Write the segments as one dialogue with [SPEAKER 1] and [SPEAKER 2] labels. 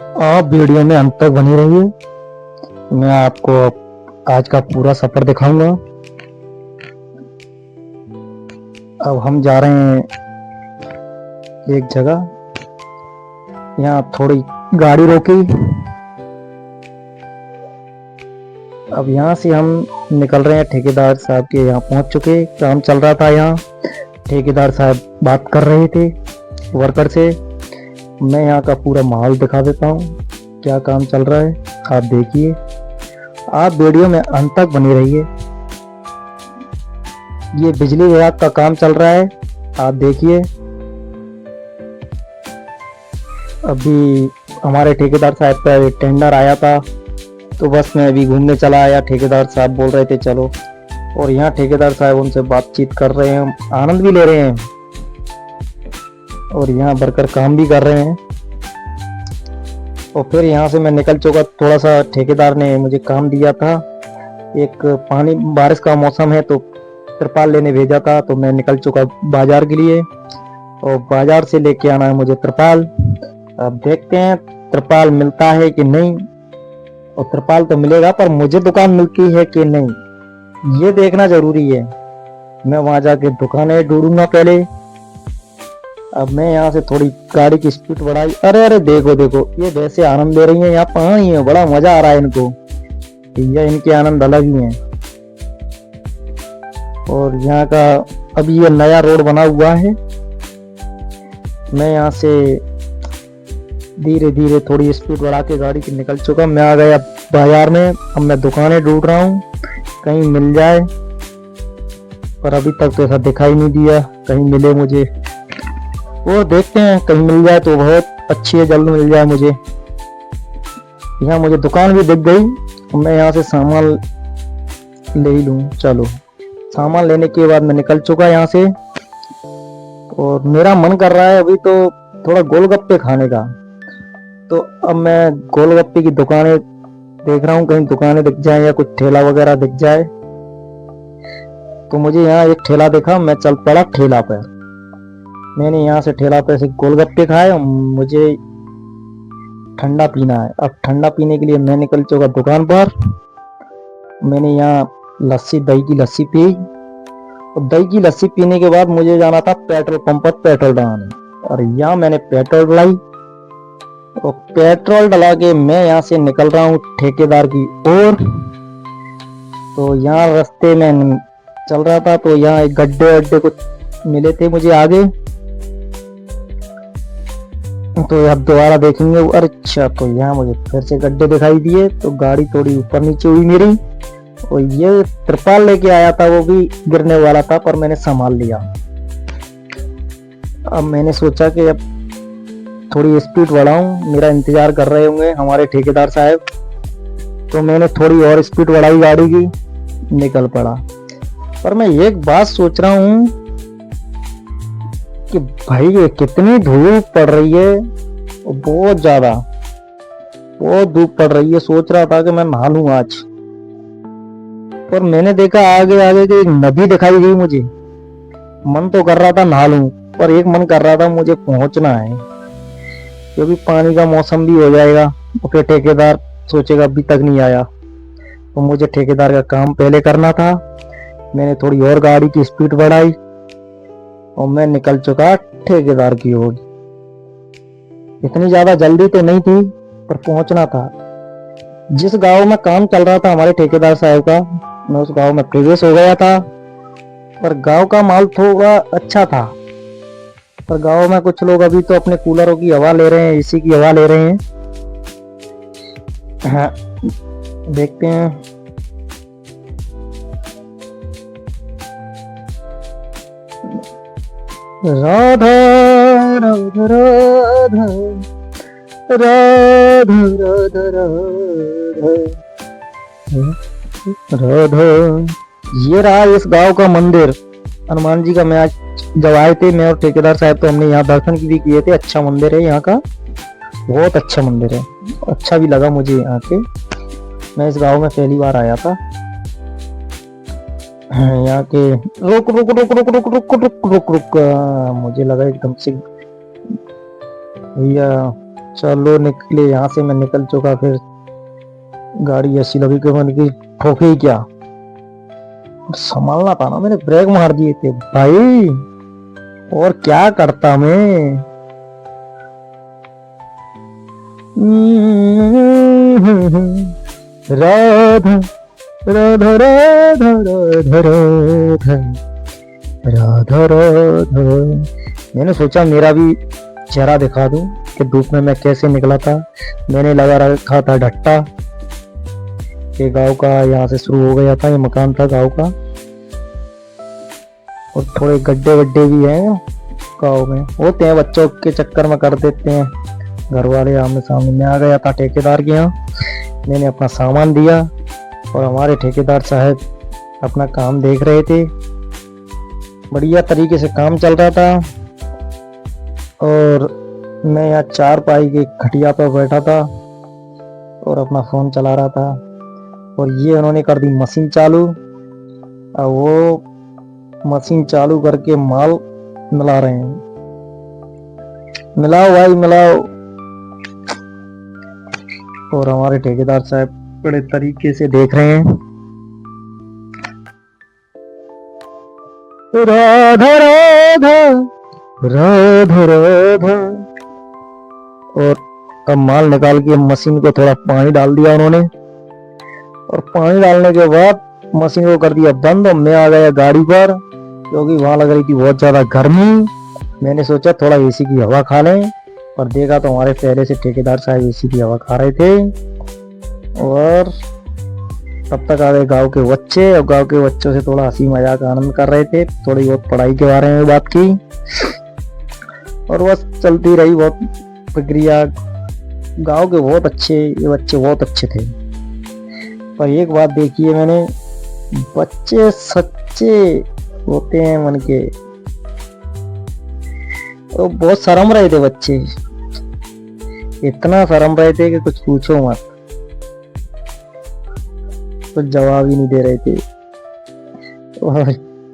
[SPEAKER 1] आप वीडियो में अंत तक बनी रहिए। मैं आपको आज का पूरा सफर दिखाऊंगा। अब हम जा रहे हैं एक जगह, यहाँ थोड़ी गाड़ी रोकी। अब यहाँ से हम निकल रहे हैं। ठेकेदार साहब के यहाँ पहुँच चुके। काम चल रहा था यहाँ। ठेकेदार साहब बात कर रहे थे वर्कर से। मैं यहाँ का पूरा माहौल दिखा देता हूँ, क्या काम चल रहा है। आप देखिए, आप वीडियो में अंत तक बने रहिए। ये बिजली विभाग का काम चल रहा है, आप देखिए। अभी हमारे ठेकेदार साहब का टेंडर आया था, तो बस मैं अभी घूमने चला आया। ठेकेदार साहब बोल रहे थे चलो, और यहाँ ठेकेदार साहब उनसे बातचीत कर रहे हैं, आनंद भी ले रहे हैं, और यहाँ वर्कर काम भी कर रहे हैं। और फिर यहाँ से मैं निकल चुका। थोड़ा सा ठेकेदार ने मुझे काम दिया था। एक पानी बारिश का मौसम है तो तिरपाल लेने भेजा था, तो मैं निकल चुका बाजार के लिए, और बाजार से लेके आना है मुझे तिरपाल। अब देखते हैं तिरपाल मिलता है कि नहीं। और तिरपाल तो मिलेगा, पर मुझे दुकान मिलती है कि नहीं, ये देखना जरूरी है। मैं वहां जाके दुकानें ढूंढूंगा पहले। अब मैं यहाँ से थोड़ी गाड़ी की स्पीड बढ़ाई। अरे अरे देखो देखो, ये वैसे आनंद ले रही है। यहाँ पानी है, बड़ा मजा आ रहा है इनको। ये इनके आनंद अलग ही हैं। और यहाँ का अभी ये नया रोड बना हुआ है। मैं यहाँ से धीरे धीरे थोड़ी स्पीड बढ़ा के गाड़ी की निकल चुका। मैं आ गया बाजार में। अब मैं दुकानें ढूंढ रहा हूँ, कहीं मिल जाए, पर अभी तक तो ऐसा दिखाई नहीं दिया कहीं मिले मुझे। वो देखते हैं, कहीं मिल जाए तो बहुत अच्छी है, जल्द मिल जाए मुझे। यहाँ मुझे दुकान भी दिख गई। मैं यहाँ से सामान ले ही लूँ। चलो, सामान लेने के बाद मैं निकल चुका यहाँ से। और मेरा मन कर रहा है अभी तो थोड़ा गोलगप्पे खाने का। तो अब मैं गोलगप्पे की दुकानें देख रहा हूँ, कहीं दुकानें दिख जाए या कुछ ठेला वगैरह दिख जाए। तो मुझे यहाँ एक ठेला दिखा, मैं चल पड़ा ठेला पर। मैंने यहाँ से ठेला पे से गोलगप्पे खाए। और मुझे ठंडा पीना है। अब ठंडा पीने के लिए मैं निकल चुका दुकान पर। मैंने यहाँ लस्सी, दही की लस्सी पी। और दही की लस्सी पीने के बाद मुझे जाना था पेट्रोल पंप पर पेट्रोल डलाने। और यहाँ मैंने पेट्रोल डलाई, और पेट्रोल डला के मैं यहाँ से निकल रहा हूँ ठेकेदार की ओर। तो यहाँ रास्ते में चल रहा था, तो यहाँ एक गड्ढे वड्ढे कुछ मिले थे मुझे आगे। तो अब दोबारा देखेंगे। अच्छा, तो यहाँ मुझे फिर से गड्ढे दिखाई दिए, तो गाड़ी थोड़ी ऊपर नीचे हुई मेरी। और ये तिरपाल लेके आया था, वो भी गिरने वाला था, पर मैंने संभाल लिया। अब मैंने सोचा कि अब थोड़ी स्पीड बढ़ाऊं, मेरा इंतजार कर रहे होंगे हमारे ठेकेदार साहब। तो मैंने थोड़ी और स्पीड बढ़ाई गाड़ी की, निकल पड़ा। पर मैं एक बात सोच रहा हूँ कि भाई ये कितनी धूप पड़ रही है, बहुत ज्यादा, बहुत धूप पड़ रही है। सोच रहा था कि मैं नहा लूं आज, पर मैंने देखा आगे आगे की एक नदी दिखाई दी मुझे। मन तो कर रहा था नहा लूं, पर एक मन कर रहा था मुझे पहुंचना है, क्योंकि पानी का मौसम भी हो जाएगा। और फिर ठेकेदार सोचेगा अभी तक नहीं आया, तो मुझे ठेकेदार का काम पहले करना था। मैंने थोड़ी और गाड़ी की स्पीड बढ़ाई, और मैं निकल चुका ठेकेदार की ओर। इतनी ज्यादा जल्दी तो नहीं थी, पर पहुंचना था। जिस गांव में काम चल रहा था हमारे ठेकेदार साहब का, मैं उस गांव में प्रवेश हो गया था। पर गांव का माल थोड़ा अच्छा था, पर गांव में कुछ लोग अभी तो अपने कूलरों की हवा ले रहे हैं, एसी की हवा ले रहे हैं। हाँ, देखते हैं। राधा राधा राधा राधा राधा राधा राधा। ये रहा इस गांव का मंदिर, हनुमान जी का। मैं आज जब आए थे, मैं और ठेकेदार साहब, तो हमने यहाँ दर्शन भी किए थे। अच्छा मंदिर है यहाँ का, बहुत अच्छा मंदिर है। अच्छा भी लगा मुझे यहाँ के। मैं इस गांव में पहली बार आया था। यहाँ के रुक रुक रुक रुक रुक रुक रुक रुक रुक। मुझे लगा एकदम से भैया चलो निकले यहाँ से, मैं निकल चुका। फिर गाड़ी ऐसी लगी कि मैंने की ठोके ही क्या, संभालना था ना, मैंने ब्रेक मार दिए थे भाई। और क्या करता मैं। राधा राधा राधा राधा राधा राधा राधा। मैंने सोचा मेरा भी चेहरा दिखा दूं कि धूप में मैं कैसे निकला था। मैंने लगा रखा था ढट्टा कि गांव का यहाँ से शुरू हो गया था, ये मकान था गांव का, और थोड़े गड्ढे वड्ढे भी हैं गाँव में, होते हैं, बच्चों के चक्कर में कर देते हैं घर वाले। आमने सामने में आ गया था ठेकेदार के यहाँ, मैंने अपना सामान दिया और हमारे ठेकेदार साहब अपना काम देख रहे थे। बढ़िया तरीके से काम चल रहा था और मैं यहाँ चारपाई के खटिया पर बैठा था और अपना फोन चला रहा था। और ये उन्होंने कर दी मशीन चालू, और वो मशीन चालू करके माल मिला रहे हैं। मिलाओ भाई मिलाओ। और हमारे ठेकेदार साहब बड़े तरीके से देख रहे हैं। राधा राधा राधा राधा। और अब माल निकाल के मशीन को थोड़ा पानी डाल दिया उन्होंने, और पानी डालने के बाद मशीन को कर दिया बंद। और मैं आ गया गाड़ी पर, क्योंकि वहां लग रही थी बहुत ज्यादा गर्मी। मैंने सोचा थोड़ा एसी की हवा खा लें, पर देखा तो हमारे पहले से ठेकेदार साहब एसी की हवा खा रहे थे। और तब तक आ गए गांव के बच्चे, और गांव के बच्चों से थोड़ा हंसी मजाक आनंद कर रहे थे, थोड़ी बहुत पढ़ाई के बारे में बात की, और बस चलती रही बहुत प्रक्रिया। गांव के बहुत अच्छे, ये बच्चे बहुत अच्छे थे। पर एक बात देखिए मैंने, बच्चे सच्चे होते हैं मन के। तो बहुत शर्म रहे थे बच्चे, इतना शर्म रहे थे कि कुछ पूछो मत। कुछ जवाब ही नहीं दे रहे थे। और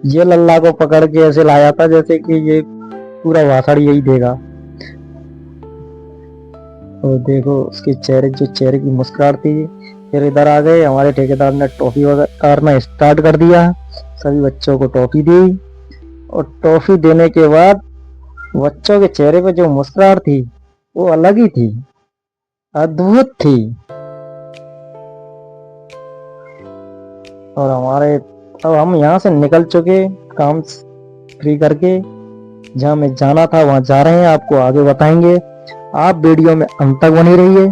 [SPEAKER 1] ये लल्ला को पकड़ के ऐसे लाया था जैसे कि ये पूरा भाषण यही देगा। और देखो उसके चेहरे, जो चेहरे की मुस्कुराहट थी। फिर इधर आ गए, हमारे ठेकेदार ने टॉफी वगैरह स्टार्ट कर दिया, सभी बच्चों को टॉफी दी। और टॉफी देने के बाद बच्चों के चेहरे पे जो मुस्कुराहट थी वो अलग ही थी, अद्भुत थी। और हमारे, अब हम यहाँ से निकल चुके काम फ्री करके, जहाँ मैं जाना था वहां जा रहे हैं, आपको आगे बताएंगे। आप वीडियो में अंत तक बनी रहिए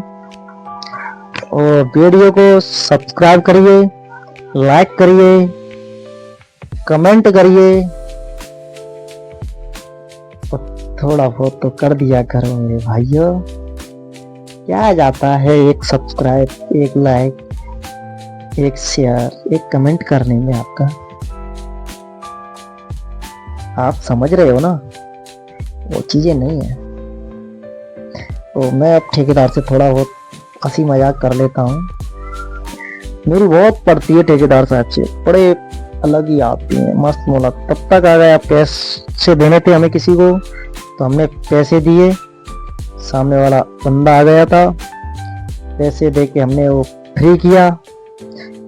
[SPEAKER 1] और वीडियो को सब्सक्राइब करिए, लाइक करिए, कमेंट करिए, और थोड़ा बहुत तो कर दिया करो मेरे भाइयों। क्या जाता है एक सब्सक्राइब, एक लाइक, एक शेयर, एक कमेंट करने में आपका। आप समझ रहे हो ना, वो चीजें नहीं है। तो मैं अब ठेकेदार से थोड़ा बहुत हंसी मजाक कर लेता हूँ। मेरी बहुत पड़ती है ठेकेदार साहब से, बड़े अलग ही आती है, मस्त मोला। तब तक आ गया, पैसे देने थे हमें किसी को, तो हमने पैसे दिए। सामने वाला बंदा आ गया था, पैसे दे के हमने वो फ्री किया।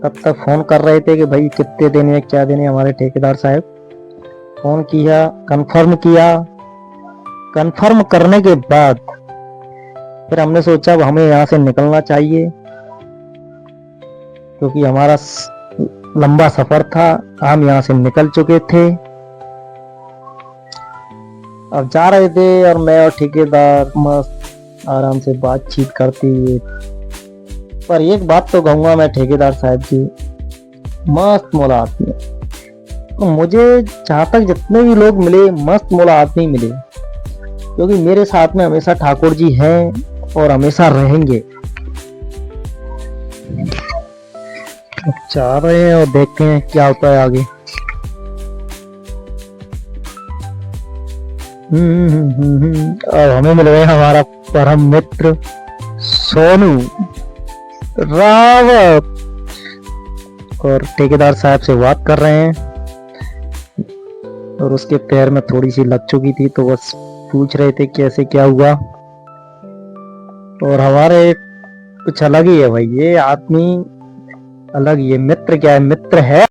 [SPEAKER 1] तब तक फोन कर रहे थे कि भाई कितने देने हैं, क्या देने। हमारे ठेकेदार साहब फोन किया, कंफर्म किया। कंफर्म करने के बाद फिर हमने सोचा अब हमें यहाँ से निकलना चाहिए, क्योंकि हमारा लंबा सफर था। हम यहाँ से निकल चुके थे, अब जा रहे थे, और मैं और ठेकेदार मस्त आराम से बातचीत करते हुए। पर एक बात तो कहूंगा मैं, ठेकेदार साहब जी मस्त मौला आदमी। तो मुझे जहां तक जितने भी लोग मिले, मस्त मौला आदमी मिले, क्योंकि मेरे साथ में हमेशा ठाकुर जी हैं और हमेशा रहेंगे। जा रहे हैं और देखते हैं क्या होता है आगे। और हमें मिल गए हमारा परम मित्र सोनू रावत, और ठेकेदार साहब से बात कर रहे हैं। और उसके पैर में थोड़ी सी लग चुकी थी, तो बस पूछ रहे थे कैसे क्या हुआ। और हमारे कुछ अलग ही है भाई, ये आदमी अलग ही है। मित्र क्या है, मित्र है।